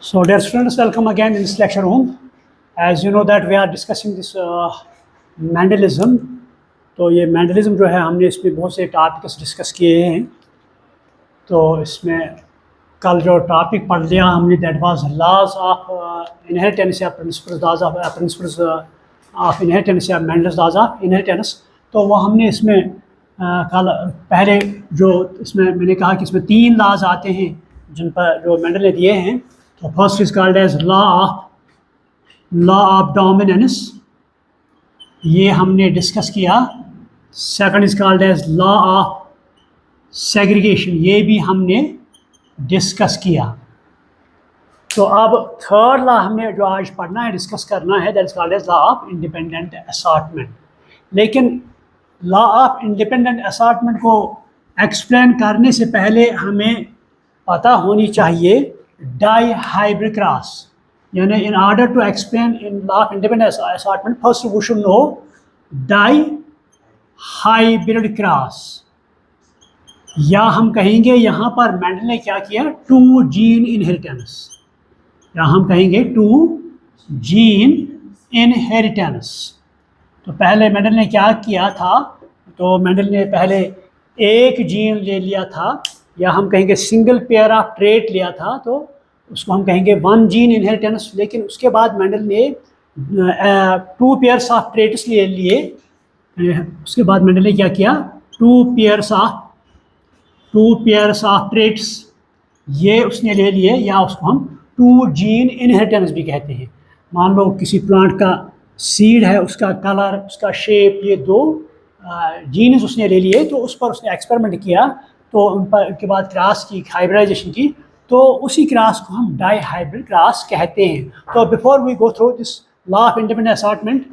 So dear students, welcome again in this lecture room. As you know that we are discussing this Mendelism. तो ये Mendelism जो है हमने इसमें बहुत से टॉपिक्स डिस्कस किए हैं. तो इसमें कल जो टॉपिक पढ़ लिया हमने that was laws of inheritance या प्रिंसिपल्स ऑफ इनहेरिटेंस या मेंडल्स लॉज ऑफ इनहेरिटेंस. तो वो हमने इसमें कल पहले जो इसमें मैंने कहा कि इसमें 3 लॉज आते हैं जिन पर जो मेंडल ने दिए हैं. तो first is called as law of dominance, ये हमने डिस्कस किया. Second is called as law of segregation, ये भी हमने डिस्कस किया. तो अब थर्ड लॉ हमने जो आज पढ़ना है, डिस्कस करना है, that is called as law of independent assortment. लेकिन लॉ ऑफ इंडिपेंडेंट असॉर्टमेंट को एक्सप्लेन करने से पहले हमें पता होनी चाहिए डाई हाइब्रिड क्रॉस. यानी in order to explain in law of independent assortment first we should know dihybrid cross, या हम कहेंगे यहाँ पर मेंडल ने क्या किया, 2 जीन इनहेरिटेंस, या हम कहेंगे 2 जीन इनहेरिटेंस. तो पहले मेंडल ने क्या किया था, तो मेंडल ने पहले एक जीन ले लिया था, या हम कहेंगे सिंगल पेयर ऑफ ट्रेट लिया था, तो उसको हम कहेंगे 1 जीन इनहेरिटेंस. लेकिन उसके बाद मेंडल ने 2 पेयर्स ऑफ ट्रेट्स ले लिए. उसके बाद मेंडल ने क्या किया, 2 पेयर्स ऑफ ट्रेट्स ये उसने ले लिए, या उसको हम 2 जीन इनहेरिटेंस भी कहते हैं. मान लो किसी प्लांट का सीड है, उसका कलर, उसका शेप, ये 2 जीन्स उसने ले लिए. तो उस पर उसने एक्सपेरिमेंट किया, तो उन पर के बाद क्रॉस की, हाइब्रिडाइजेशन की, तो उसी क्रॉस को हम डाई हाइब्रिड क्रॉस कहते हैं. तो before we go through this law of independent assortment,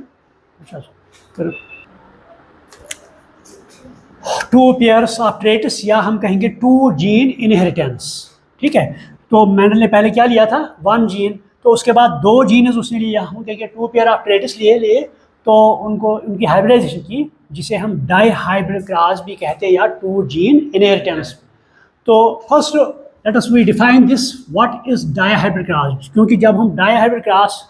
2 pairs of traits, या हम कहेंगे 2 जीन इनहेरिटेंस. ठीक है. तो मेंडल ने पहले क्या लिया था, 1 जीन. तो उसके बाद 2 जीन्स उसने लिया, हम कहेंगे 2 पेयर ऑफ ट्रेट्स लिए, तो उनकी हाइब्रिडाइजेशन की, जिसे हम डाई हाइब्रिड क्रॉस भी कहते हैं, या 2 जीन इनहेरिटेंस. तो first let us we define this, what is dihybrid cross. क्योंकि जब हम डाई हाइब्रिड क्रॉस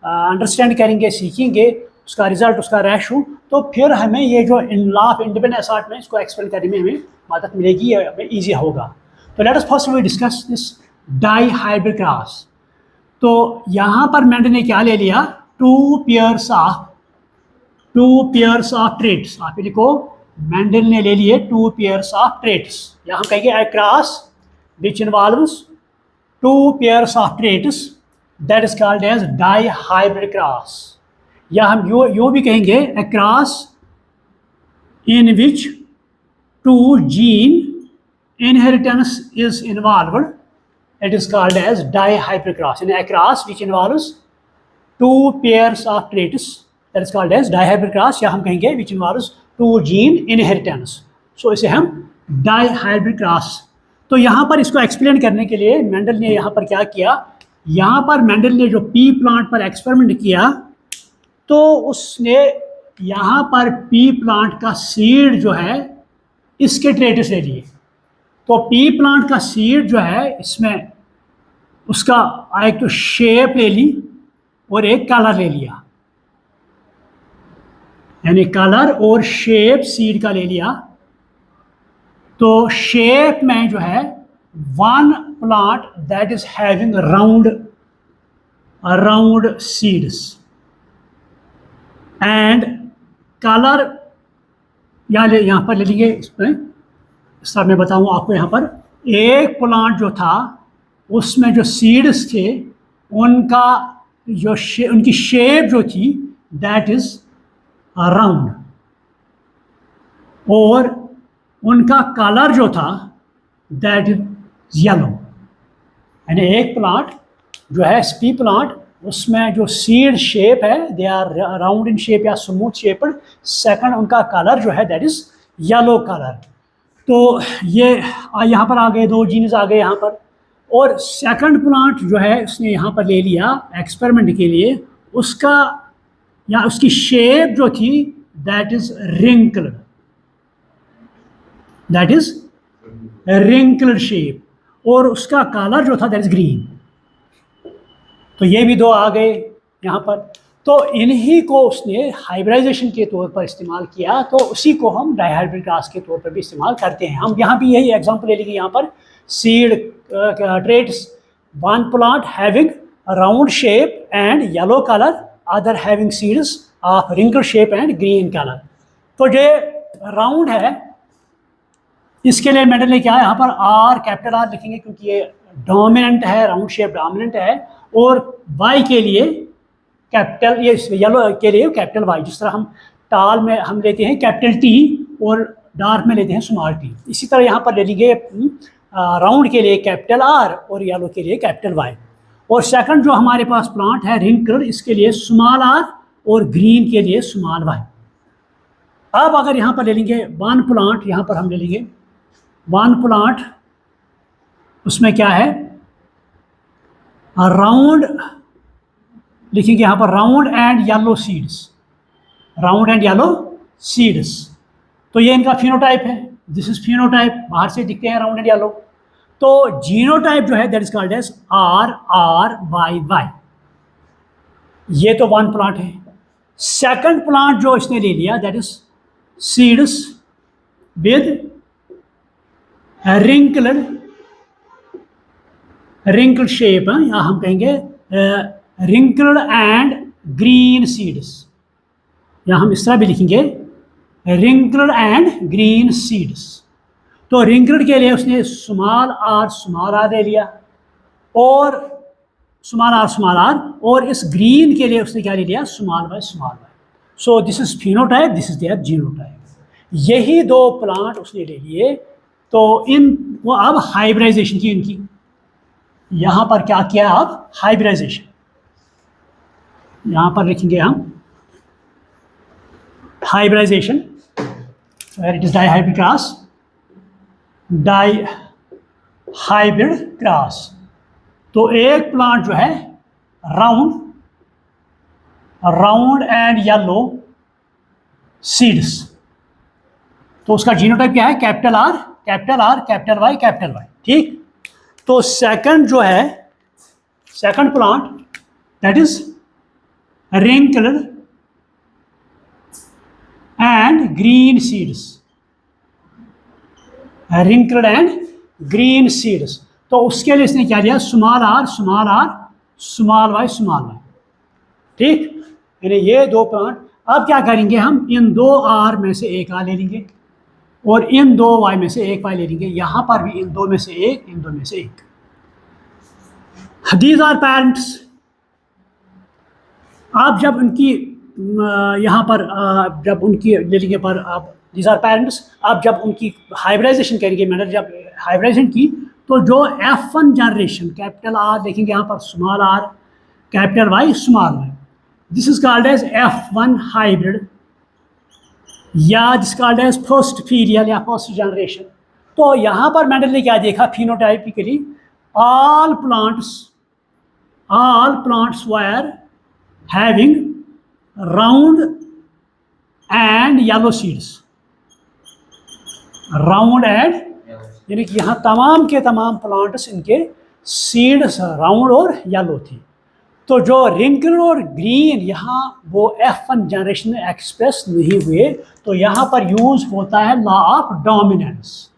अंडरस्टैंड करेंगे, सीखेंगे उसका रिजल्ट, उसका रेशो, तो फिर हमें ये जो इन लॉ ऑफ इंडिपेंडेंट असॉर्टमेंट इसको एक्सप्लेन करने में हमें मदद मिलेगी, हमें ईजी होगा. तो let us first we discuss this dihybrid cross. तो यहाँ पर मेंडल ने क्या ले लिया, 2 पेयर्स ऑफ ट्रेट्स. आप लिखो, मेंडल ने ले लिए 2 पेयर्स ऑफ ट्रेट्स, या हम कहेंगे a cross which involves 2 pairs of traits, that is called as dihybrid cross. या हम यो भी कहेंगे a cross in which 2 gene inheritance is involved, it is called as dihybrid cross. And a cross which involves 2 pairs of traits, that is called as dihybrid cross, या हम कहेंगे which involves 2 gene inheritance. So इसे हम dihybrid cross. तो यहाँ पर इसको explain करने के लिए मेंडल ने यहाँ पर क्या किया, यहाँ पर मेंडल ने जो पी प्लांट पर एक्सपेरिमेंट किया, तो उसने यहाँ पर पी प्लांट का सीड जो है इसके ट्रेट्स ले लिए. तो पी प्लांट का सीड जो है, इसमें उसका एक तो शेप ले ली और एक कलर ले लिया, यानी कलर और शेप सीड का ले लिया. तो शेप में जो है 1 plant that is having round seeds, and colour यहाँ पर ले लिए. इसमें सर मैं बताऊँ आपको, यहाँ पर एक प्लांट जो था उसमें जो सीड्स थे उनका जो उनकी शेप जो थी दैट इज राउंड, और उनका कलर जो था दैट इज येलो. यानी एक प्लांट जो है स्पी प्लांट, उसमें जो सीड शेप है they are round in shape या स्मूथ शेप्ड. सेकंड उनका कलर जो है दैट इज येलो कलर. तो ये यहाँ पर आ गए 2 जीन्स आ गए यहाँ पर. और सेकंड प्लांट जो है उसने यहाँ पर ले लिया एक्सपेरिमेंट के लिए, उसका या उसकी शेप जो थी that is wrinkled, that is wrinkled shape, और उसका कलर जो था दैट इज ग्रीन. तो ये भी दो आ गए यहाँ पर। तो इन्हीं को उसने हाइब्रिडाइजेशन के तौर पर इस्तेमाल किया, तो उसी को हम डाइहाइब्रिड क्रॉस के तौर पर भी इस्तेमाल करते हैं। हम यहाँ भी यही एग्जांपल ले लेंगे यहाँ पर, seed traits, one plant having round shape and yellow colour, other having seeds of wrinkle shape and green colour. तो ये राउंड है, इसके लिए मेंडल ने क्या है यहाँ पर आर, कैपिटल आर लिखेंगे क्योंकि ये डोमिनेंट है, राउंड शेप डोमिनेंट है। और वाई के लिए कैपिटल, ये येलो के लिए कैपिटल वाई, जिस तरह हम टाल में हम लेते हैं कैपिटल टी और डार्क में लेते हैं स्मॉल टी, इसी तरह यहाँ पर ले लीजिए राउंड के लिए कैपिटल आर और येलो के लिए कैपिटल वाई। और सेकंड जो हमारे पास प्लांट है रिंकल, इसके लिए स्मॉल आर और ग्रीन के लिए स्मॉल वाई। अब अगर यहाँ पर ले लेंगे वन प्लांट, यहाँ पर हम ले लेंगे वन प्लांट, उसमें क्या है राउंड लिखेंगे यहाँ पर round and yellow seeds, round and yellow seeds. तो ये इनका फिनोटाइप है, दिस इज फिनोटाइप, बाहर से दिखते हैं राउंड एंड येलो। तो जीनोटाइप जो है that is called as R R Y Y. ये तो वन प्लांट है। सेकंड प्लांट जो इसने ले लिया that is seeds with wrinkled shape, या हम कहेंगे रिंकल्ड एंड ग्रीन सीड्स, या हम इस तरह भी लिखेंगे रिंकल्ड एंड ग्रीन सीड्स। तो रिंकल्ड के लिए उसने स्मॉल आर ले लिया, और स्मॉल आर, और इस ग्रीन के लिए उसने क्या ले लिया small Y. So this is phenotype, this is their genotype. यही दो प्लांट उसने ले लिए। तो इन वो अब हाइब्रिडाइजेशन की इनकी, यहाँ पर क्या किया अब हाइब्रिडाइजेशन, यहाँ पर लिखेंगे हम hybridization, it is dihybrid cross, dihybrid cross. तो एक प्लांट जो है राउंड एंड येलो सीड्स, तो उसका जीनोटाइप क्या है कैपिटल आर कैपिटल वाई, ठीक। तो सेकंड जो है second plant that is wrinkled and green seeds, wrinkled and green seeds. तो उसके लिए इसने क्या लिया स्मॉल आर स्मॉल वाई, ठीक। यानी ये दो प्लांट। अब क्या करेंगे हम, इन दो आर में से एक आर ले लेंगे और इन दो वाई में से एक वाई ले लेंगे। यहाँ पर भी इन दो में से एक, इन दो में से एक। These are parents. आप जब उनकी यहाँ पर जब उनकी ले लेंगे पर आप दीज आर पेरेंट्स, आप जब उनकी हाइब्रिडाइजेशन करेंगे, मैंने जब हाइब्रिडाइजेशन की तो जो F1 जनरेशन कैपिटल आर देखेंगे यहाँ पर small R capital Y small Y, this is called as F1 hybrid, या this called as first period या फर्स्ट जनरेशन। तो यहाँ पर मेंडल ने क्या देखा phenotypically, all plants were having round and yellow seeds, round and, यानी कि यहाँ तमाम के तमाम प्लांट्स इनके सीड्स राउंड और येलो थी। तो जो रिंकल और ग्रीन यहाँ वो F1 जनरेशन में एक्सप्रेस नहीं हुए, तो यहाँ पर यूज होता है लॉ ऑफ डोमिनेंस।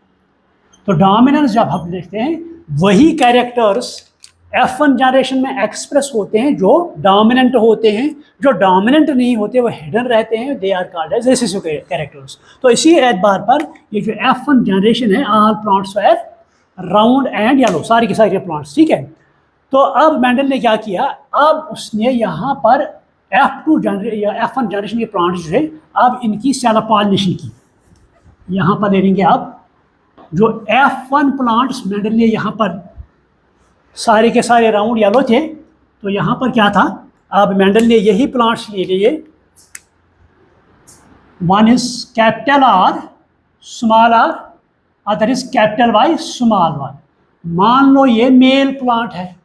तो डोमिनेंस जब हम देखते हैं वही कैरेक्टर्स F1 जनरेशन में एक्सप्रेस होते हैं जो डोमिनेंट होते हैं, जो डोमिनेंट नहीं होते वो हिडन रहते हैं, they are called as recessive characters. तो इसी एतबार पर ये जो F1 जनरेशन है all plants were round and yellow, सारे के सारे प्लांट्स, ठीक है। तो अब मेंडल ने क्या किया, अब उसने यहाँ पर F1 जनरेशन के प्लांट्स जो है अब इनकी सेल्फ पॉलिनेशन की। यहाँ पर ले लेंगे आप जो F1 प्लांट्स मेंडल ने यहाँ पर सारे के सारे राउंड येलो थे, तो यहाँ पर क्या था, अब मेंडल ने यही प्लांट्स ले लिए, one is capital R small R, other is capital Y small Y. मान लो ये मेल प्लांट है,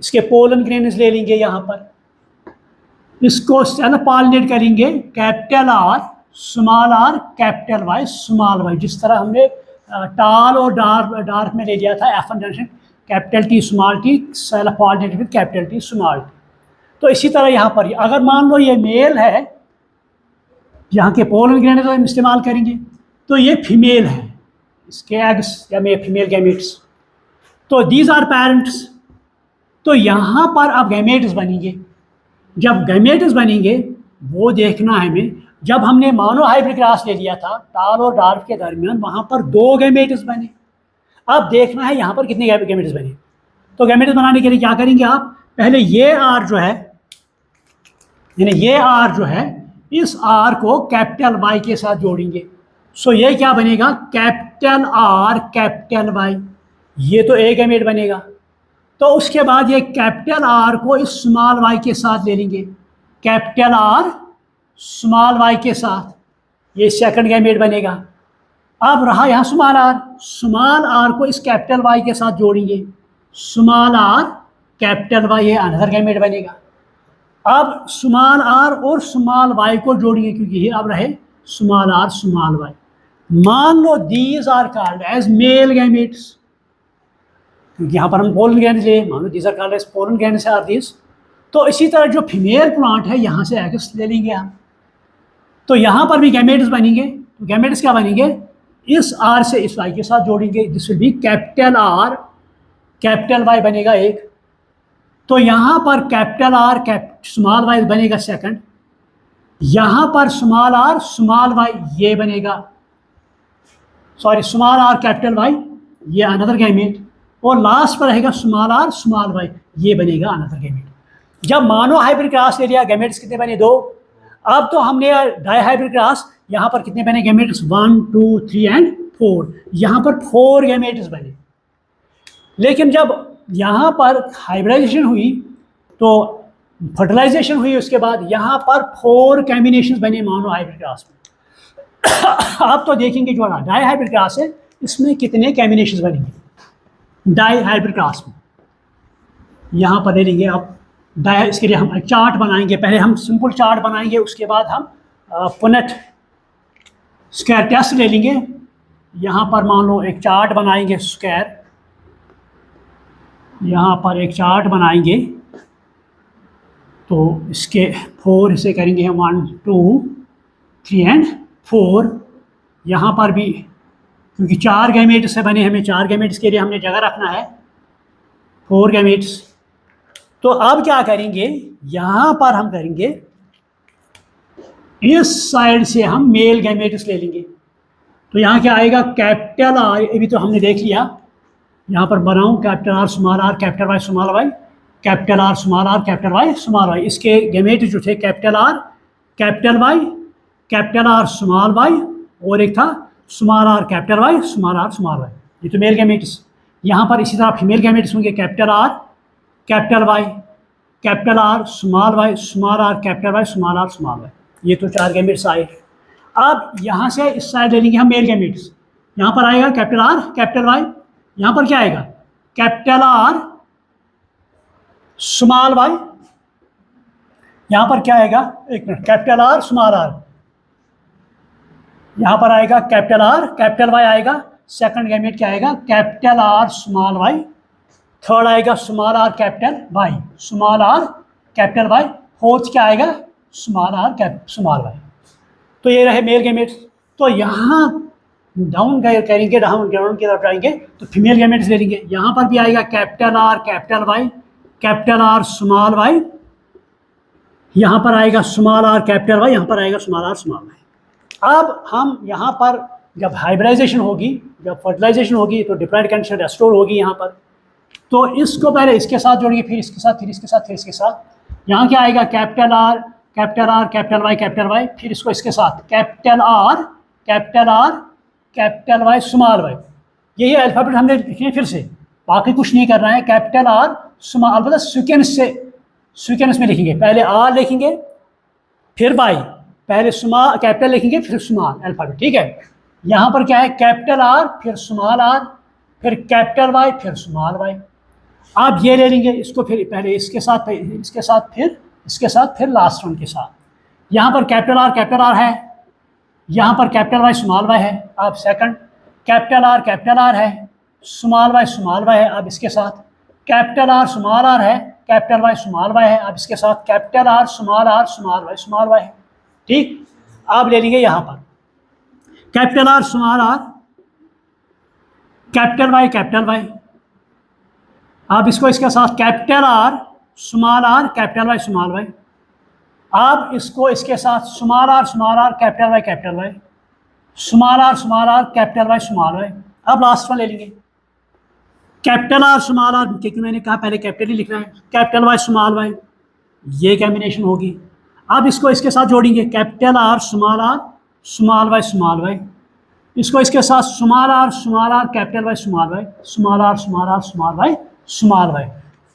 इसके पोलन ग्रेन्स ले लेंगे, यहाँ पर इसको सेल्फ पॉलिनेट करेंगे capital R capital Y small Y, जिस तरह हमने टाल और डार्क में ले लिया था F1 generation. Capital T small T, self alternative with capital T small T. तो इसी तरह यहाँ पर अगर मान लो ये मेल है, यहाँ के पोलन ग्रैन्ड हम इस्तेमाल करेंगे, तो ये फीमेल है, इसके एग्स या मे फीमेल गैमेट्स, तो दीज आर पेरेंट्स। तो यहाँ पर अब गैमेट्स बनेंगे। जब गैमेट्स बनेंगे वो देखना है हमें। जब हमने मोनो हाइब्रिड क्रॉस ले लिया था टाल और डार्फ के दरमियान, वहाँ पर 2 गैमेट्स बने। अब देखना है यहाँ पर कितने गैमेट्स बने। तो गैमेट्स बनाने के लिए क्या करेंगे आप, पहले ये आर जो है, यानी ये आर जो है, इस आर को कैपिटल वाई के साथ जोड़ेंगे। सो ये क्या बनेगा, कैपिटल आर कैपिटल वाई, ये तो एक गैमेट बनेगा। तो उसके बाद ये कैपिटल आर को इस स्मॉल वाई के साथ ले लेंगे, कैपिटल आर स्मॉल वाई के साथ, ये सेकंड गैमेट बनेगा। अब रहा यहाँ स्मॉल आर को इस कैपिटल वाई के साथ जोड़ेंगे, स्मॉल आर कैपिटल वाई, ये अनदर गैमेट बनेगा। अब स्मॉल आर और स्मॉल वाई को जोड़ेंगे, क्योंकि ये अब रहे स्मॉल आर स्मॉल वाई। मान लो these are called as male gametes, क्योंकि यहाँ पर हम पोलन गैमेट्स ले, मान लो these are called as pollen gametes or this. तो इसी तरह जो फीमेल प्लांट है यहाँ से एग्स ले लेंगे हम। तो यहाँ पर भी गैमेट्स बनेंगे। तो गैमेट्स क्या बनेंगे, इस आर से इस वाई के साथ जोड़ेंगे, this will be capital R capital Y बनेगा एक। तो यहाँ पर कैपिटल आर स्मॉल वाई बनेगा सेकंड, यहाँ पर स्मॉल आर स्मॉल वाई ये बनेगा, sorry small R capital Y ये अनदर गैमेट, और लास्ट पर रहेगा स्मॉल आर स्मॉल वाई ये बनेगा अनदर गैमेट। जब मानो हाइब्रिड क्रॉस ले लिया, गैमेट्स कितने बने, 2। अब तो हमने डाई हाइब्रिड क्रॉस, यहाँ पर कितने बने गैमेट्स, 1 2 3 एंड 4, यहाँ पर 4 गैमेट्स बने। लेकिन जब यहाँ पर हाइब्रिडाइजेशन हुई तो फर्टिलाइजेशन हुई, उसके बाद यहाँ पर 4 कॉम्बिनेशन बने मानो हाइब्रिड क्रॉस में। आप तो देखेंगे जो डाई हाइब्रिड क्रॉस है इसमें कितने कॉम्बिनेशन बनेंगे डाई हाइब्रिड क्रॉस में। यहाँ पर ले लेंगे आप डाई, इसके लिए हम चार्ट बनाएंगे। पहले हम सिंपल चार्ट बनाएंगे, उसके बाद हम पुनेट स्क्वायर टेस्ट ले लेंगे। यहाँ पर मान लो एक चार्ट बनाएंगे स्क्वायर, यहाँ पर एक चार्ट बनाएंगे, तो इसके 4 हिस्से करेंगे हम, 1 2 3 एंड 4। यहाँ पर भी क्योंकि 4 गैमेट्स से बने, हमें 4 गैमेट्स के लिए हमने जगह रखना है 4 गैमेट्स। तो अब क्या करेंगे, यहाँ पर हम करेंगे इस साइड से हम मेल गैमेट्स ले लेंगे। तो यहाँ क्या आएगा, कैपिटल आर, अभी तो हमने देख लिया, यहाँ पर बनाऊँ capital R small R capital Y small Y, capital R small R capital Y small Y. इसके गैमेट्स जो थे capital R capital Y capital R small Y, और एक था small R capital Y small R small Y, ये तो male gametes. यहाँ पर इसी तरह फीमेल गैमेट्स होंगे, capital R capital Y capital R small Y small R capital Y small R small Y, ये तो 4 गैमेट्स आए। अब यहाँ से इस साइड ले लेंगे हम मेल गैमेट्स। यहाँ पर आएगा कैपिटल आर कैपिटल वाई, यहाँ पर क्या आएगा कैपिटल आर स्मॉल वाई, यहाँ पर क्या आएगा, एक minute, capital R small R, यहाँ पर आएगा कैपिटल आर कैपिटल वाई आएगा। सेकंड गैमेट क्या आएगा, capital R small Y. Third आएगा small R capital Y small R capital Y. Fourth क्या आएगा, स्मॉल आर स्मॉल वाई। तो ये रहे मेल गैमेट्स। तो यहाँ डाउन करेंगे, डाउन की तरफ जाएंगे तो फीमेल गैमेट्स ले लेंगे। यहाँ पर भी आएगा capital R capital Y capital R small Y, यहाँ पर आएगा स्मॉल आर कैपिटल वाई, यहाँ पर आएगा स्मॉल आर स्मॉल वाई। अब हम यहाँ पर जब हाइब्रिडाइजेशन होगी, जब फर्टिलाइजेशन होगी, तो डिफरेंट कंडीशन रेस्टोर होगी यहाँ पर। तो इसको पहले इसके साथ जोड़िए, फिर इसके साथ, फिर इसके साथ, फिर इसके साथ। यहाँ क्या आएगा कैपिटल आर कैपिटल वाई, फिर इसको इसके साथ capital R capital Y small Y. यही अल्फ़ाबेट हमने लिखे फिर से, बाकी कुछ नहीं करना है। कैपिटल आर स्मॉल, अलबत्ता सीक्वेंस में लिखेंगे, पहले आर लिखेंगे फिर वाई, पहले स्मॉल कैपिटल लिखेंगे फिर स्मॉल अल्फ़ाबेट, ठीक है। यहाँ पर क्या है, कैपिटल आर फिर स्मॉल आर फिर कैपिटल वाई फिर स्मॉल वाई। आप ये ले लेंगे इसको, फिर पहले इसके साथ फिर इसके साथ, फिर लास्ट वन के साथ। यहाँ पर कैपिटल आर है, यहाँ पर कैपिटल वाई स्मॉल वाई है। अब सेकंड कैपिटल आर है, स्मॉल वाई है, अब इसके साथ कैपिटल आर स्मॉल आर है, कैपिटल वाई स्मॉल वाई है, अब इसके साथ कैपिटल आर स्मॉल वाई है। ठीक, आप ले लेंगे यहाँ पर कैपिटल आर कैपिटल वाई, आप इसको इसके साथ कैपिटल आर कैपिटल वाई, आप इसको इसके साथ small R capital Y small R capital Y. अब लास्ट वन ले लेंगे कैपिटल आर क्योंकि मैंने कहा पहले कैपिटल ही लिखना है, कैपिटल वाई स्मॉल वाई, ये कॉम्बिनेशन होगी। अब इसको इसके साथ जोड़ेंगे कैपिटल आर स्मॉल वाई, इसको इसके साथ small R capital Y small Y.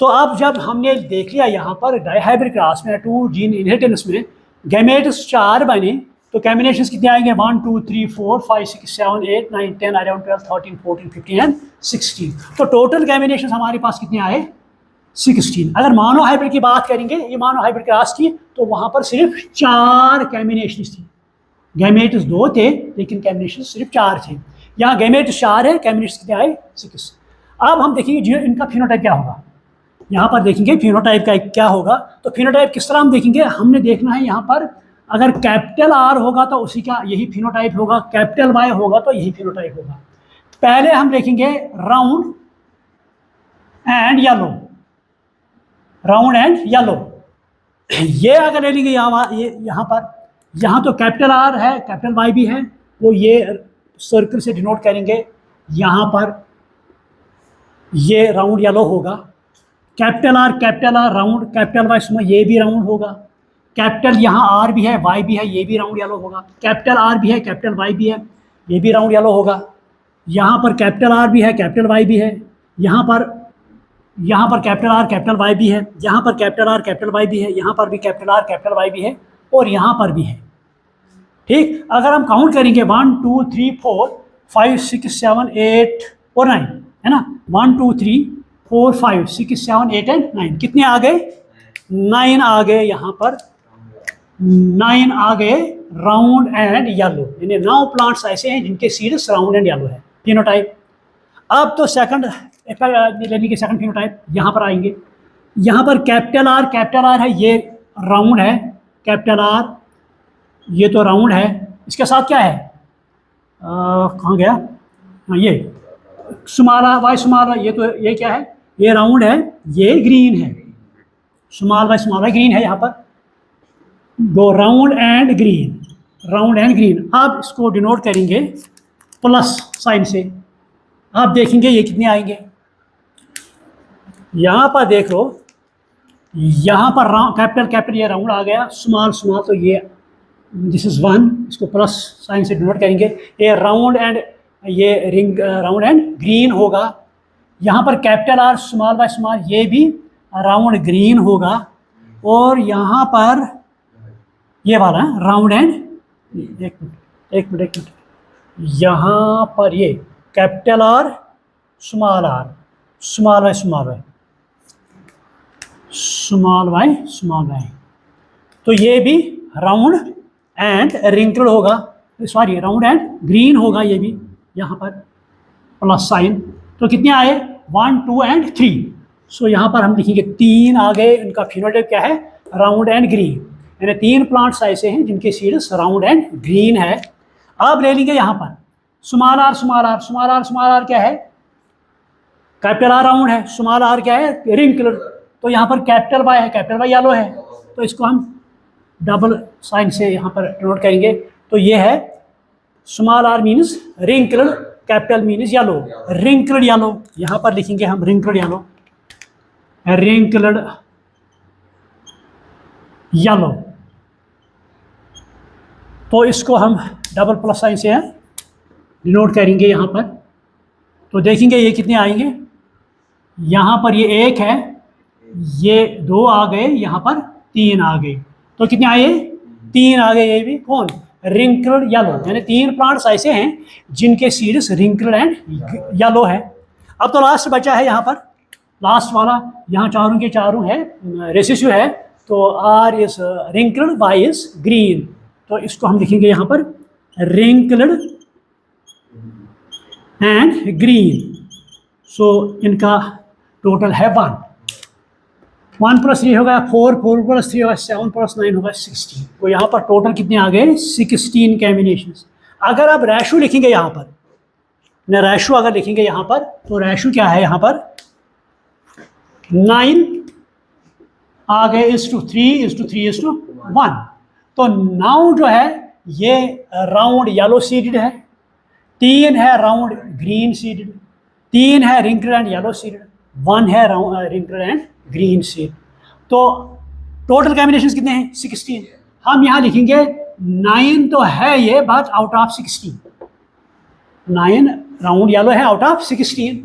तो अब जब हमने देख लिया यहाँ पर डायहाइब्रिड क्रॉस में 2 जीन इनहेरिटेंस में गैमेट्स 4 बने, तो कॉम्बिनेशंस कितने आएंगे 1 2 3 4 5 6 7 8 9 10 11 12 13 14 15 एंड 16। तो टोटल कॉम्बिनेशंस हमारे पास कितने आए 16। अगर मानो हाइब्रिड की बात करेंगे, ये मानो हाइब्रिड क्रॉस की, तो वहाँ पर सिर्फ 4 कॉम्बिनेशंस थी। गैमेट्स 2 थे लेकिन कॉम्बिनेशंस सिर्फ 4 थे। यहाँ गैमेट्स 4 है, कॉम्बिनेशंस कितने आए 6। अब हम देखेंगे जो इनका फिनोटाइप क्या होगा, यहाँ पर देखेंगे फिनोटाइप का क्या होगा। तो फिनोटाइप किस तरह हम देखेंगे, हमने देखना है यहाँ पर अगर कैपिटल आर होगा तो उसी का यही फिनोटाइप होगा, कैपिटल वाई होगा तो यही फिनोटाइप होगा। पहले हम देखेंगे राउंड एंड येलो, ये अगर ले लेंगे यहाँ तो कैपिटल आर है, कैपिटल वाई भी है, वो ये सर्कल से डिनोट करेंगे। यहाँ पर ये राउंड येलो होगा, capital R round, capital Y ये भी राउंड होगा, कैपिटल यहाँ आर भी है वाई भी है, ये भी राउंड येलो होगा, कैपिटल आर भी है कैपिटल वाई भी है, ये भी राउंड येलो होगा। यहाँ पर कैपिटल आर भी है कैपिटल वाई भी है, यहाँ पर कैपिटल आर कैपिटल वाई भी है, यहाँ पर कैपिटल आर कैपिटल वाई भी है, यहाँ पर भी कैपिटल आर कैपिटल वाई भी है, और यहाँ पर भी है। ठीक, अगर हम काउंट करेंगे 1 2 3 4 5 6 7 8 और 9 है ना, 1 2 3 4 5 6 7 8 एंड 9, कितने आ गए 9 आ गए। यहाँ पर 9 आ गए राउंड एंड येलो, यानी 9 प्लांट्स ऐसे हैं जिनके सीड्स राउंड एंड येलो है फिनोटाइप। अब तो सेकंड लेने के सेकंड फिनोटाइप यहाँ पर आएंगे। यहाँ पर कैपिटल आर है, ये राउंड है, कैपिटल आर ये तो राउंड है, इसके साथ क्या है कहाँ गया, हाँ ये स्मॉल वाई, ये क्या है, ये राउंड है, ये ग्रीन है, स्मॉल वाई ग्रीन है। यहाँ पर दो राउंड एंड ग्रीन, आप इसको डिनोट करेंगे प्लस साइन से। आप देखेंगे ये कितने आएंगे, यहाँ पर देख लो, यहाँ पर कैपिटल ये राउंड आ गया, स्मॉल तो ये दिस इज 1, इसको प्लस साइन से डिनोट करेंगे। ये राउंड एंड ये रिंग राउंड एंड ग्रीन होगा। यहाँ पर capital R small by small, ये भी राउंड ग्रीन होगा। और यहाँ पर ये वाला राउंड एंड एक मिनट यहाँ पर ये कैपिटल आर स्मॉल वाई, तो ये भी राउंड एंड रिंकल्ड होगा, सॉरी राउंड एंड ग्रीन होगा ये भी, यहाँ पर प्लस साइन। तो कितने आए 1 2 एंड 3। सो यहाँ पर हम लिखेंगे 3 आ गए। इनका फिनोटाइप क्या है, राउंड एंड ग्रीन, यानी 3 प्लांट्स ऐसे हैं जिनके सीड्स राउंड एंड ग्रीन है। अब ले लेंगे यहाँ पर स्मॉल आर क्या है, कैपिटल आर राउंड है, स्मॉल आर क्या है रिंकल्ड। तो यहाँ पर कैपिटल वाई है, कैपिटल वाई येलो है, तो इसको हम डबल साइन से यहाँ पर नोट करेंगे। तो ये है small R means wrinkled, capital means yellow, wrinkled yellow. यहाँ पर लिखेंगे हम रिंकल्ड येलो। तो इसको हम डबल प्लस साइन से डिनोट करेंगे यहाँ पर। तो देखेंगे ये कितने आएंगे, यहाँ पर ये 1 है, ये 2 आ गए, यहाँ पर 3 आ गए। तो कितने आए 3 आ गए। ये भी कौन, रिंकल्ड येलो, यानी 3 प्लांट्स ऐसे हैं जिनके सीड्स रिंकल्ड एंड येलो है। अब तो लास्ट बचा है यहाँ पर, लास्ट वाला, यहाँ चारों के चारों है रेसिड्यू है। तो R is wrinkled, Y is green. तो इसको हम लिखेंगे यहाँ पर रिंकल्ड एंड ग्रीन। सो इनका टोटल है 1। 1 + 3 होगा 4, 4 + 3 होगा 7 + 9 होगा 16। तो यहाँ पर टोटल कितने आ गए? 16 कॉम्बिनेशंस। अगर आप रेशो लिखेंगे यहाँ पर, न रेशो अगर लिखेंगे यहाँ पर, तो रेशो क्या है यहाँ पर? 9 आ गए /3 /3 /1। तो 9 जो है ये राउंड येलो सीडेड है, 3 है राउंड ग्रीन सीडेड, 3 है रिंकल एंड येलो सीडेड, 1 है रिंकल एंड ग्रीन सीड। तो टोटल कॉम्बिनेशन कितने हैं? 16। हम यहाँ लिखेंगे 9 तो है ये, but out of 16। 9 round yellow है आउट ऑफ 16।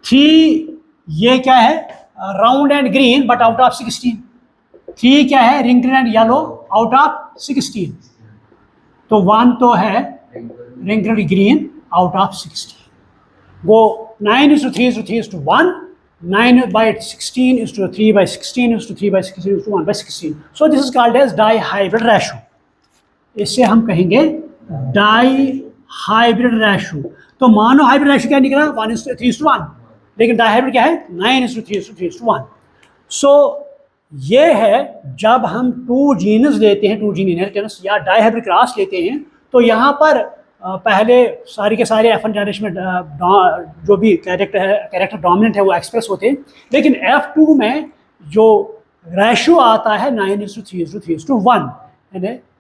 3 ये क्या है? Round and green but out of 16। 3 क्या है? Wrinkle and yellow out of 16। तो 1 तो है रिंकल ग्रीन आउट ऑफ 16। वो 9 /3 /3 1, 9/16 /3/16 /3/16 1/16. So this is called as dihybrid ratio. इससे हम कहेंगे डाइहाइब्रिड रेशो। तो मानो हाइब्रिड रेशो क्या निकला? 1:3:1, लेकिन डाइहाइब्रिड क्या है? 9:3:3:1। सो ये है जब हम 2 जीनस लेते हैं, 2 जीन इनहेरिटेंस या डाइहाइब्रिड क्रॉस लेते हैं, तो यहाँ पर पहले सारे के सारे F1 जनरेशन में जो भी कैरेक्टर डोमिनेंट है वो एक्सप्रेस होते हैं, लेकिन F2 में जो रेशो आता है 9:3:3:1,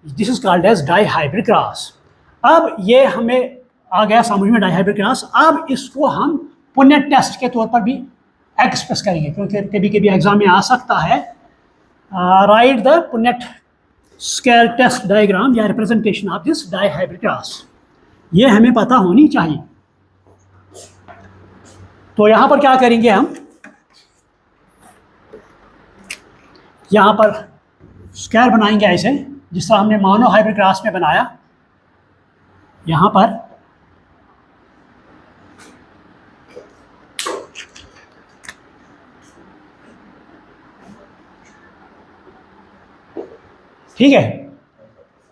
this is called as dihybrid. अब ये हमें आ गया समझ में डाइहाइब्रिड क्रॉस। अब इसको हम पुनेट टेस्ट के तौर पर भी एक्सप्रेस करेंगे, क्योंकि कभी कभी एग्जाम में आ सकता है right the Punnett scale test diagram या representation of this dihybrid cross. ये हमें पता होनी चाहिए। तो यहां पर क्या करेंगे हम? यहां पर स्क्वायर बनाएंगे ऐसे, जिस तरह हमने मोनो हाइब्रिड क्रॉस में बनाया। यहां पर ठीक है।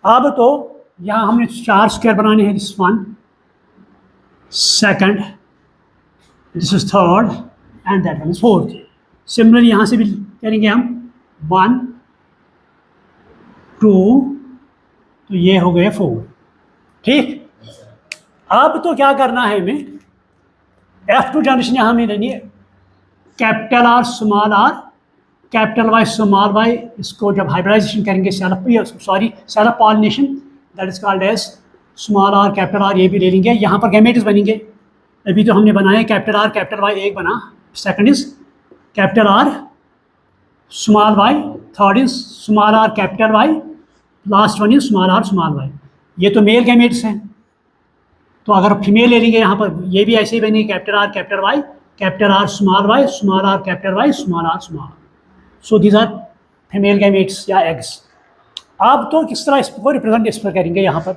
अब तो यहाँ हमने 4 स्क्वायर बनाने हैं। This 1, second, this is third and that one is fourth. Similarly यहाँ से भी करेंगे हम 1 2, तो ये हो गए 4। ठीक। अब तो क्या करना है हमें? F2 जनरेशन यहाँ हमें लेनी है capital R small r, capital Y small y। इसको जब हाइब्रिडाइजेशन करेंगे self pollination, that is called as small r capital R, ये भी ले लेंगे। यहाँ पर गैमेट्स बनेंगे। अभी तो हमने बनाया कैपिटल R कैपिटल Y, एक बना। Second is capital R small y, third is small r capital Y, last one is small r small y। ये तो मेल गैमेट्स हैं। तो अगर फीमेल ले लेंगे यहाँ पर, ये भी ऐसे ही बनेंगे capital R capital Y, capital R small y, small r capital Y, small r small. So these are female gametes या एग्स। अब तो किस तरह इसको रिप्रेजेंट इस पर करेंगे यहाँ पर?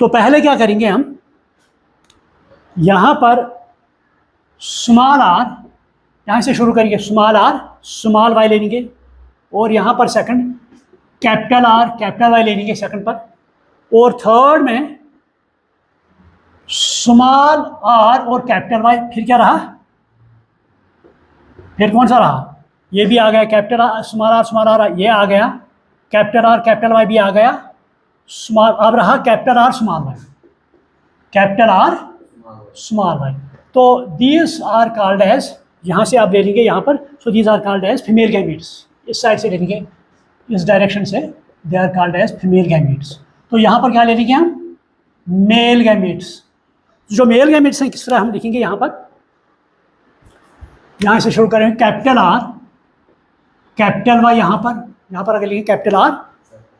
तो पहले क्या करेंगे हम? यहाँ पर स्मॉल r, यहाँ से शुरू करेंगे, स्मॉल r स्मॉल y ले लेंगे, और यहाँ पर second capital R capital Y ले लेंगे सेकंड पर, और थर्ड में स्मॉल r और कैपिटल Y। फिर क्या रहा? फिर कौन सा रहा? ये भी आ गया कैपिटल R स्मॉल r, ये आ गया कैपिटल R कैपिटल Y भी आ गया स्मॉल। अब रहा capital R small y, capital R small y। तो दीज आर कॉल्ड एज, यहाँ से आप ले लेंगे यहाँ पर, so these are called as female gametes. इस साइड से ले लेंगे, इस डायरेक्शन से, they are called as female gametes. तो यहाँ पर क्या ले लेंगे हम? Male gametes. जो मेल गैमेट्स हैं किस तरह हम लिखेंगे? यहाँ पर, यहाँ से शुरू करेंगे कैपिटल R कैपिटल Y, यहाँ पर अगर लिखेंगे कैपिटल R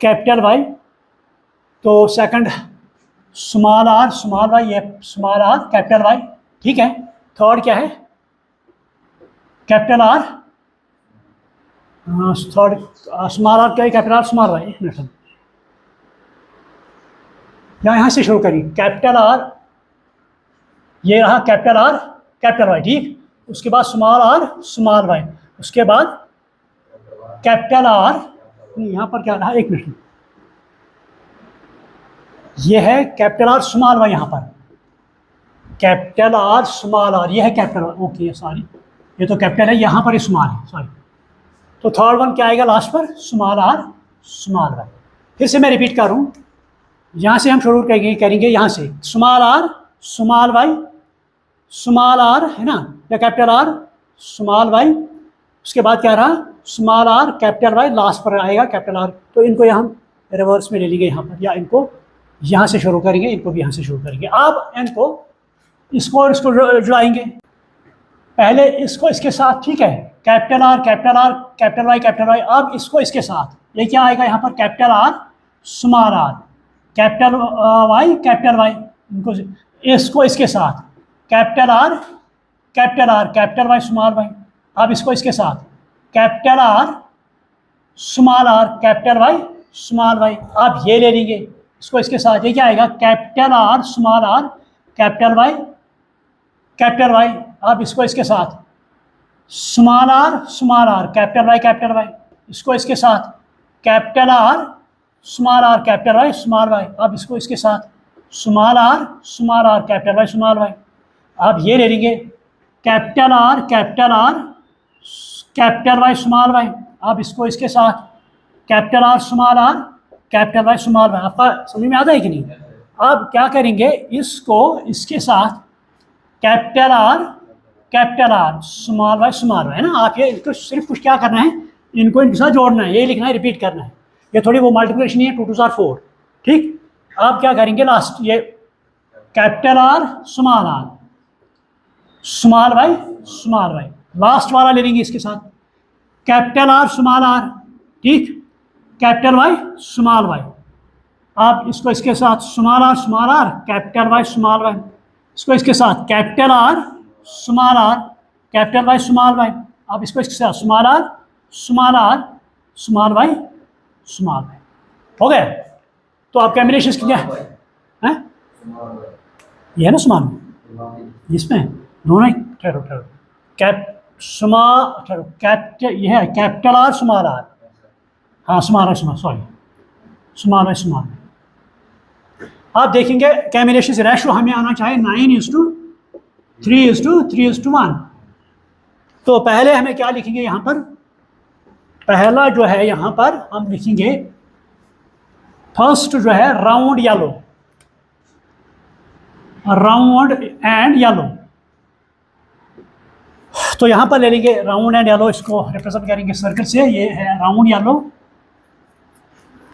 कैपिटल Y, तो second small r small y, ये स्मॉल r कैपिटल Y। ठीक है। थर्ड क्या है? Capital R, third small r क्या है? Capital R small y। एक मिनट, यहाँ से शुरू करिए कैपिटल R, ये रहा कैपिटल R कैपिटल Y। ठीक। उसके बाद स्मॉल r स्मॉल y, उसके बाद कैपिटल R, यहाँ पर क्या रहा? एक मिनट, ये है कैपिटल R स्मॉल y यहाँ पर, कैपिटल आर स्मॉल आर, ये है कैपिटल आर, ओके सॉरी, ये तो कैपिटल है, यहाँ पर स्मॉल है, सॉरी। तो थर्ड वन क्या आएगा लास्ट पर, स्मॉल आर स्मॉल वाई। फिर से मैं रिपीट कर रहा हूँ, यहाँ से हम शुरू करेंगे यहाँ से, small R small Y, small R है ना, या कैपिटल आर स्मॉल वाई, उसके बाद क्या रहा, small R capital Y, last पर आएगा कैपिटल आर। तो इनको यहाँ हम रिवर्स में ले लेंगे यहाँ पर, या इनको यहाँ से शुरू करेंगे, इनको भी यहाँ से शुरू करेंगे। अब इनको इसको और इसको जुड़ाएंगे, पहले इसको इसके साथ, ठीक है, capital R capital R capital Y capital Y. अब इसको इसके साथ, ये क्या आएगा यहाँ पर, capital R small R capital Y capital Y, इनको इसको इसके साथ capital R capital Y small Y. अब इसको इसके साथ capital R small R capital Y small Y. अब ये ले लेंगे इसको इसके साथ, ये क्या आएगा, capital R small R capital Y capital Y. अब इसको इसके साथ स्मॉल आर कैपिटल वाई, इसको इसके साथ capital R small R capital Y small Y. अब इसको इसके साथ small R capital Y small Y. अब ये ले लेंगे capital R capital Y small Y. अब इसको इसके साथ capital R capital Y small Y. आपका समझ में आता है कि नहीं? अब क्या करेंगे, इसको इसके साथ कैपिटल आर स्मॉल वाई है ना। आप ये इसको सिर्फ कुछ क्या करना है, इनको इनके साथ जोड़ना है, ये लिखना है, रिपीट करना है। ये थोड़ी वो मल्टीप्लिकेशन है, 2 2 4 4, ठीक। अब क्या करेंगे, लास्ट ये capital R small Y, last वाला ले लेंगे इसके साथ कैपिटल आर स्मॉल आर, ठीक, कैपिटल वाई स्मॉल वाई। अब इसको इसके साथ small R capital Y small Y, इसको इसके साथ capital R capital Y small Y. अब इसको इसके साथ स्मॉल आर स्मॉल वाई हो गया। तो आप कॉम्बिनेशन कितने हैं, ये है ना स्मॉल, इसमें दोनों ही, ठहरो ये है कैपिटल आर स्मॉल आर, हाँ स्मॉल सॉरी स्मॉल। आप देखेंगे कॉम्बिनेशन से रेशो हमें आना चाहिए 9:3:3:1। तो पहले हमें क्या लिखेंगे यहाँ पर, पहला जो है यहाँ पर हम लिखेंगे फर्स्ट जो है राउंड एंड येलो। तो यहाँ पर ले लेंगे राउंड एंड येलो, इसको रिप्रेजेंट करेंगे सर्कल से। ये है राउंड येलो,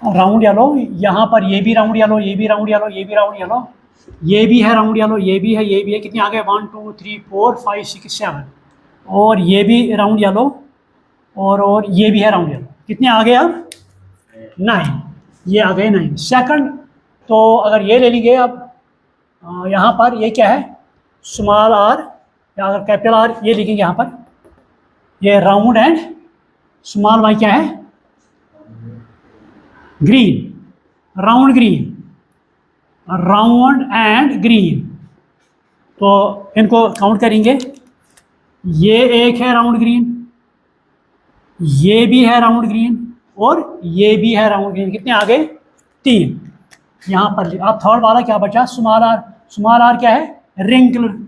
यहाँ पर ये भी राउंड येलो, ये भी राउंड येलो, ये भी राउंड येलो, ये भी है राउंड येलो, ये भी है, कितने आ गए, 1 2 3 4 5 6 7, और ये भी राउंड येलो, और ये भी है राउंड येलो। कितने आ गए अब, 9, ये आ गए 9। सेकंड, तो अगर ये ले लेंगे अब, यहाँ पर ये क्या है, स्मॉल आर, या अगर कैपिटल आर ये लिखेंगे यहाँ पर, ये राउंड एंड स्मॉल वाई क्या है, ग्रीन, राउंड एंड ग्रीन। तो इनको काउंट करेंगे, ये एक है राउंड ग्रीन, ये भी है राउंड ग्रीन, और ये भी है राउंड ग्रीन। कितने आ गए, 3 यहाँ पर। अब थर्ड वाला क्या बचा, स्मॉल आर क्या है, रिंकल्ड,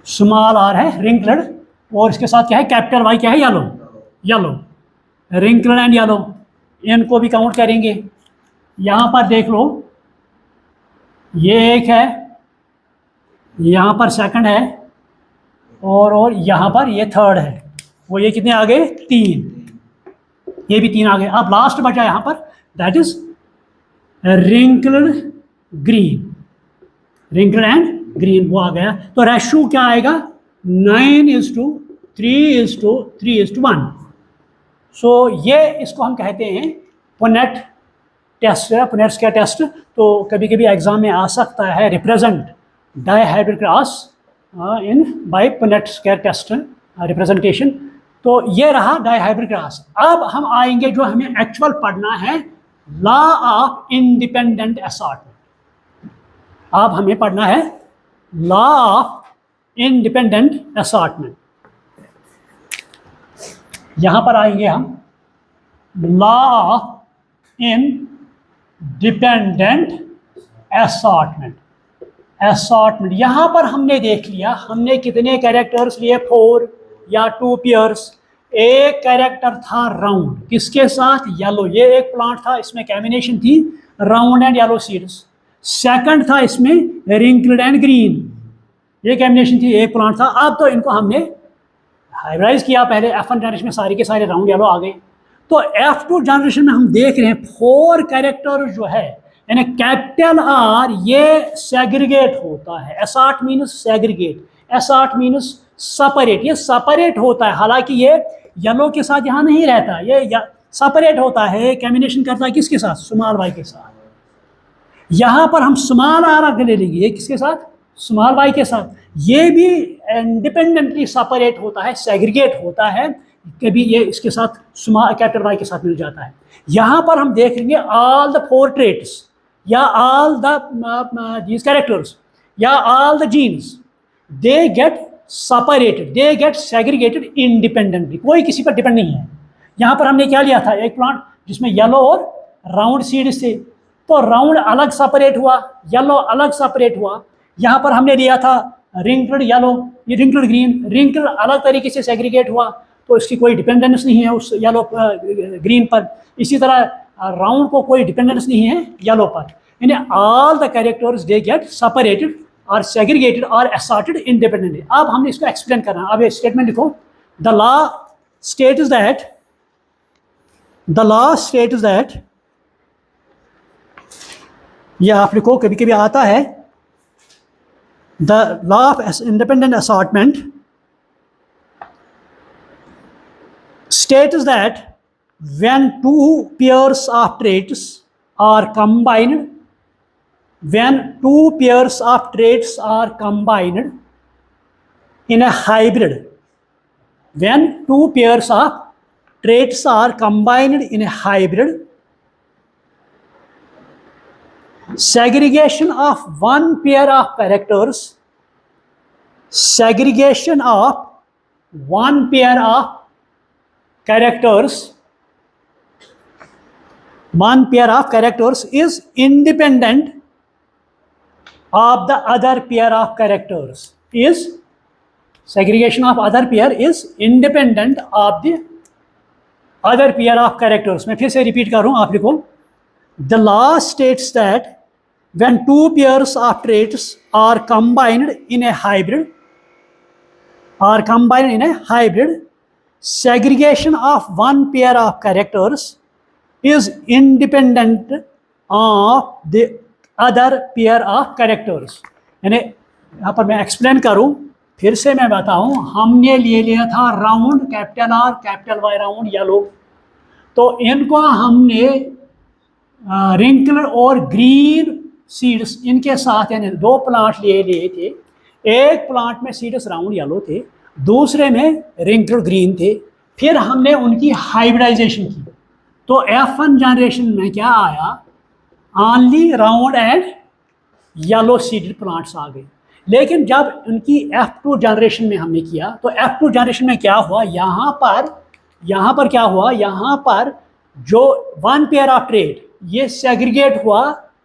स्मॉल आर है रिंकल्ड, और इसके साथ क्या है, कैपिटल वाई क्या है, येलो, रिंकल्ड एंड येलो। इनको भी काउंट करेंगे। यहाँ पर देख लो, ये एक है, यहाँ पर सेकंड है, और यहाँ पर ये थर्ड है। वो ये कितने आ गए, 3, ये भी 3 आ गए। अब लास्ट बचा यहाँ पर, that is wrinkled and green, वो आ गया। तो रेशो क्या आएगा, 9:3:3:1। सो ये इसको हम कहते हैं Punnett test, Punnett square test. तो कभी कभी एग्जाम में आ सकता है, represent dihybrid class in by Punnett square test representation. तो ये रहा डाइहाइब्रिड क्लास। अब हम आएंगे, जो हमें एक्चुअल पढ़ना है, लॉ ऑफ इंडिपेंडेंट असॉर्टमेंट। अब हमें पढ़ना है लॉ ऑफ इंडिपेंडेंट असॉर्टमेंट। यहां पर आएंगे हम, law of independent assortment. Assortment यहाँ पर हमने देख लिया, हमने कितने कैरेक्टर्स लिए, 4 या 2 पेयर्स। एक कैरेक्टर था राउंड, किसके साथ, येलो। ये एक प्लांट था, इसमें कॉम्बिनेशन थी round and yellow seeds. Second था इसमें रिंकल्ड एंड ग्रीन, ये कॉम्बिनेशन थी, एक प्लांट था। अब तो इनको हमने हाइब्रिडाइज किया, पहले F1 जनरेशन में सारे के सारे राउंड येलो आ गए। तो F2 जनरेशन में हम देख रहे हैं 4 कैरेक्टर जो है, यानी कैपिटल R ये सेग्रीगेट होता है। Assort means segregate, assort means separate, ये सेपरेट होता है। हालांकि ये येलो के साथ यहाँ नहीं रहता, ये सेपरेट होता है, कॉम्बिनेशन करता है किसके साथ, स्मॉल y के साथ। यहाँ पर हम स्मॉल r आगे ले लेंगे, ये किसके साथ, स्मॉल y के साथ। ये भी इंडिपेंडेंटली सेपरेट होता है, सेग्रीगेट होता है, कभी ये इसके साथ स्मॉल कैपिटल Y के साथ मिल जाता है। यहाँ पर हम देखेंगे ऑल द 4 ट्रेट्स या ऑल द these कैरेक्टर्स या all the genes, they get separated, they get segregated independently, कोई किसी पर डिपेंड नहीं है। यहाँ पर हमने क्या लिया था, एक प्लांट जिसमें येलो और राउंड सीड्स थे, तो राउंड अलग सेपरेट हुआ, येलो अलग सेपरेट हुआ। यहाँ पर हमने लिया था रिंकल्ड येलो, ये रिंकल्ड ग्रीन, रिंकल्ड अलग तरीके से सेग्रीगेट हुआ, तो इसकी कोई डिपेंडेंस नहीं है उस येलो ग्रीन पर। इसी तरह राउंड को कोई डिपेंडेंस नहीं है येलो पर, यानी all the characters they get separated और सेग्रीगेटेड और असॉर्टेड इंडिपेंडेंटली। अब हमने इसको एक्सप्लेन करना है। अब ये स्टेटमेंट लिखो, the law states that, the law states that, यह आप लिखो, कभी कभी आता है, the law of independent assortment states that when 2 pairs of traits are combined, when 2 pairs of traits are combined in a hybrid, when 2 pairs of traits are combined in a hybrid, segregation of one pair of characters, segregation of one pair of characters, one pair of characters is independent of the other pair of characters, is segregation of other pair is independent of the other pair of characters। मैं फिर से repeat कर रहा हूँ, आप लिखो, the law states that when 2 pairs of traits are combined in a hybrid, are combined in a hybrid, segregation of one pair of characters is independent of the other pair of characters। यानी यहाँ पर मैं explain करूँ, फिर से मैं बताऊँ, हमने ले लिया था round capital R capital Y round yellow, तो इनको हमने रिंकल और ग्रीन सीड्स इनके साथ, यानी 2 प्लांट ले लिए थे। एक प्लांट में सीड्स राउंड येलो थे, दूसरे में रिंकल ग्रीन थे। फिर हमने उनकी हाइब्रिडाइजेशन की, तो F1 जनरेशन में क्या आया, only round and yellow seeded plants आ गए। लेकिन जब उनकी F2 जनरेशन में हमने किया, तो F2 जनरेशन में क्या हुआ, यहाँ पर क्या हुआ, यहाँ पर जो 1 पेयर ऑफ ट्रेट ये सेग्रीगेट हुआ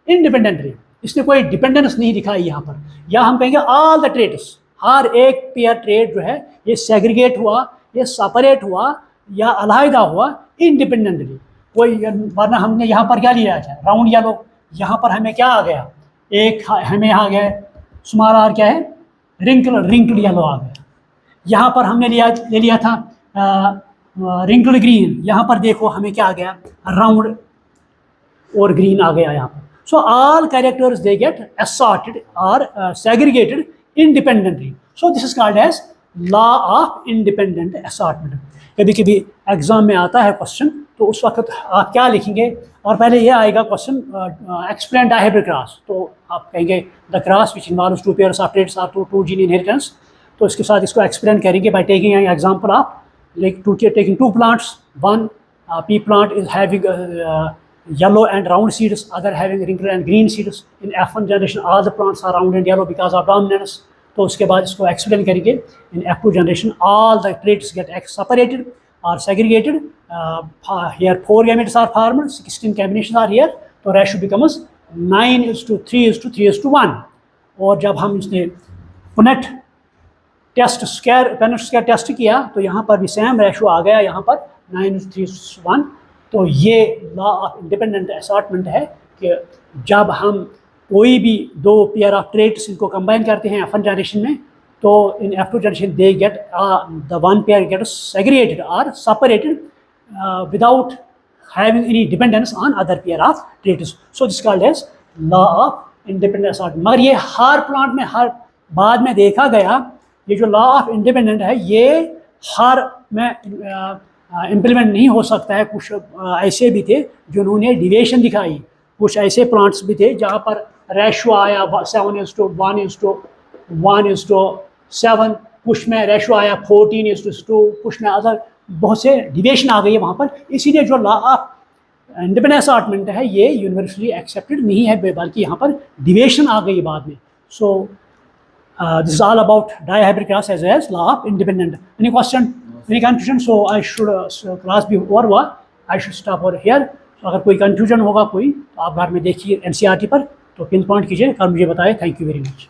इंडिपेंडेंटली, इसने कोई डिपेंडेंस नहीं दिखाई यहाँ पर। या हम कहेंगे ऑल द ट्रेड्स, हर एक पेयर ट्रेड जो है ये सेग्रीगेट हुआ, ये सेपरेट हुआ या अलहदा हुआ इंडिपेंडेंटली कोई। वरना हमने यहाँ पर क्या लिया था, राउंड येलो, यहाँ पर हमें क्या आ गया, एक हमें आ गया स्मॉल r क्या है, रिंकल येलो आ गया। यहाँ पर हमने ले लिया था रिंकल ग्रीन, यहाँ पर देखो हमें क्या आ गया, राउंड और ग्रीन आ गया यहाँ पर। So all characters they get assorted और segregated independently. So this is called as law of independent assortment। कभी कभी एग्जाम में आता है क्वेश्चन, तो उस वक्त आप क्या लिखेंगे, और पहले ये आएगा क्वेश्चन एक्सप्लेन डायहेब्रिड क्रॉस, तो आप कहेंगे the cross which involves 2 pairs of traits are two gene inheritance. तो इसके साथ इसको एक्सप्लेन करेंगे by taking an example of taking 2 plants, one pea plant is having yellow and round seeds, other having wrinkled and green seeds। In F1 generation all the plants are round and yellow because of dominance। तो उसके बाद इसको explain करेंगे। In F2 generation all the traits get separated or segregated। Here 4 gametes are formed, 16 combinations are here, तो ratio becomes 9:3:3:1। और जब हम इसने पुनेट स्क्वायर टेस्ट किया तो यहाँ पर भी सेम रेशो आ गया, यहाँ पर 9:3:1। तो ये लॉ ऑफ इंडिपेंडेंट असॉर्टमेंट है कि जब हम कोई भी दो पेयर ऑफ ट्रेट्स इनको कंबाइन करते हैं F1 जनरेशन में, तो in F2 generation they get the one pair get segregated और separated without having any dependence on other pair of traits. So this is called as law of independent assortment. मगर ये हर plant में हर बाद में देखा गया, ये जो लॉ ऑफ इंडिपेंडेंट है ये हर में इम्प्लीमेंट नहीं हो सकता है। कुछ ऐसे भी थे जिन्होंने डिविएशन दिखाई, कुछ ऐसे प्लांट्स भी थे जहाँ पर रेशो आया 7:1:1:7, कुछ में रेशो आया 14:2, कुछ में अदर बहुत से डिविएशन आ गई है वहाँ पर। इसीलिए जो लॉ ऑफ इंडिपेंडेंट असॉर्टमेंट है ये यूनिवर्सली एक्सेप्टेड नहीं है, बल्कि यहाँ पर डिविएशन आ गई बाद में। So this is all about dihybrid cross as well as law of independent. Any question, any confusion? So I should class भी ओवर हुआ, I should stop over here. तो अगर कोई कंफ्यूजन होगा कोई तो आप घर में देखिए NCERT पर, तो पिन पॉइंट कीजिए और मुझे बताएं। Thank you very much.